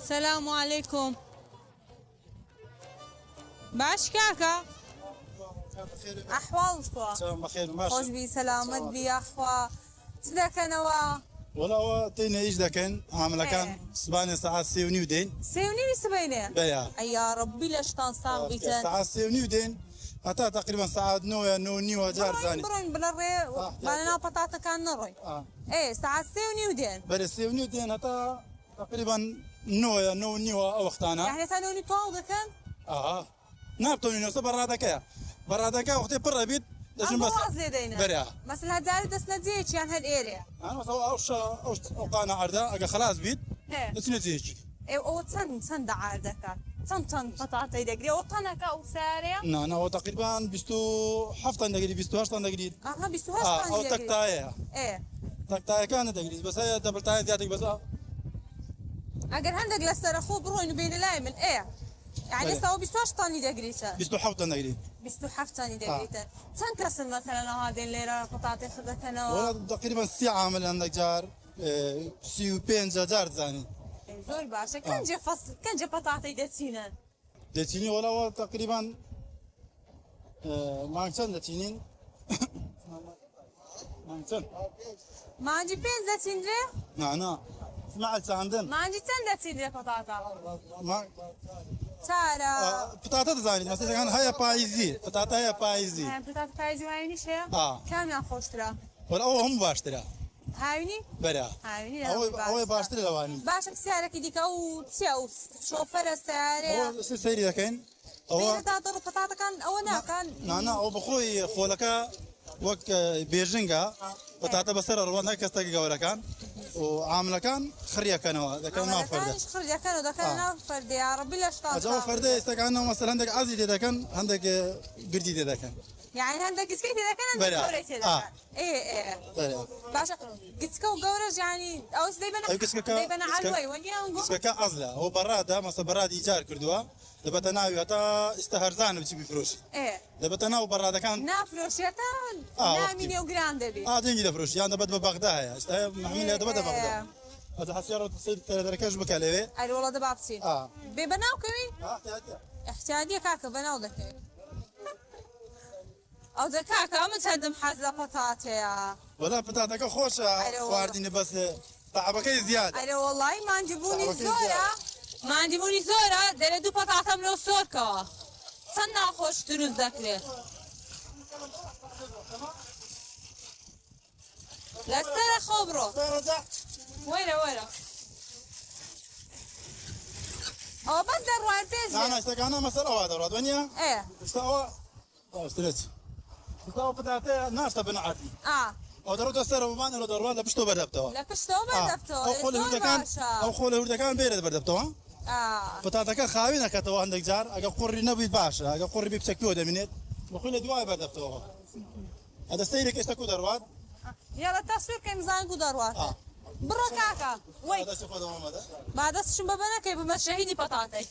السلام عليكم. باش كاكا أحوالك؟ تمام بخير ماشي. خوش بي سلامت بي أخوا تدك نوا ولا هو تينا ايش ذا كان عامله كان سباني ساعات سيوني ودين سيوني سبينه بيا أي يا ربي ليش تنصاب بيتن ساعات سيوني ودين حتى تقريبا ساعات نو نيو جار ثاني برون بنري بنا بطاطا كان نروي ايه ساعات سيوني ودين بل سيوني ودين حتى تقريبا نو نيو او وقتنا يعني تنوني طاوضة كان نابتوني نو برادك وقتي برا بيت لازم بس بريا مثلا هزار دس نزيج يعني هالاريا انا مثلا اوش قانا عرضه اجا خلاص بيت بس نزيج ايه او تسن دعاردك تن بطاطا يدقري او طنك او ساريا انا هو تقريبا بيستو حفطه دقري بيستو هاشتان دقري بيستوهاش او تقطايه ايه تقطايه كانت دقري بس هي دبلتايه زيادة بس اگر هندق لسر اخو بروين بين لايمن ايه يعني سوا بيستوهاش طاني دقريتا بيستو حفطه دقري بيستو حفتاني دقريتا تنكسر مثلا هذه الليره بطاطا خذت انا ولا تقريبا ساعه عمل عندك جار سيو بين جار زاني زول باشا كان جا فصل كان جا بطاطا يدتينا دتيني ولا هو تقريبا ما كان دتينين ما عندي بين دتيندري نعم سمعت عندن ما عندي تن دتيندري بطاطا ما تارا بطاطا زاني مثلا كان هيا بايزي بطاطا هي بايزي بطاطا بايزي وعيني شيء كم يا خوش ترى ولا هو هم باشترا هاوني برا هاوني هو باشترا لواني باشا بسعرك ديك او تساو شوفر السعر هو سيري ذاكين هو بطاطا كان او انا كان نانا او بخوي خولك وك بيجنجا بطاطا بسر روان هاي كستاكي قولا كان وعامله كان خريه كانوا ذا كان ما فرده خريه كانوا ذا كان فرده يا ربي ليش طاطا فرده استك عنه مثلا عندك عزيز ذا كان عندك قردي ذا كان يعني عندك سكيت ذا كان عندك قوريت ذا ايه باشا قتكو قورج يعني او دايبنا علوي ونيا كسكا ازلا هو براده مثلا براد ايجار كردوا دبتناوي هتا استهرزان بتجيب فروش دبتناو براده كان نافروش يتا نامين يو جراند بي دينجي دفروش يعني بد بغداد استا محمل هذا بد بغداد هذا حسيرة تصير دركاج بكاليوي اي والله دبا بسين ببناو كمين احتياجي كاكا بناو ذاك او كاكا ما تهدم حزه بطاطا ولا بطاطا خوش خوارديني بس تعبك زياده اي والله ما نجيبوني زورا ما نجيبوني زورا دل دو بطاطا من السوركا صنع خوش دروز ذاكره لسه خبره وين او بدر وارتز انا استكانا مسألة هذا راد ونيا استوى استوى بتاعته ناس تبنا عادي او درو تسر ومان لو درو لا بشتو بدبتو او خول هردا كان بيرد بدبتو بتاعتك خاوينك تو عندك جار اجا قري نبي باشا اجا قري بيبسكيو دمنت بقول دواي بدبتو هذا سيرك استكو دروات يلا تصوير كم زان قدروات برا كاكا وي هذا شوف هذا بعد شو ببنا كيف بمشهيني بطاطي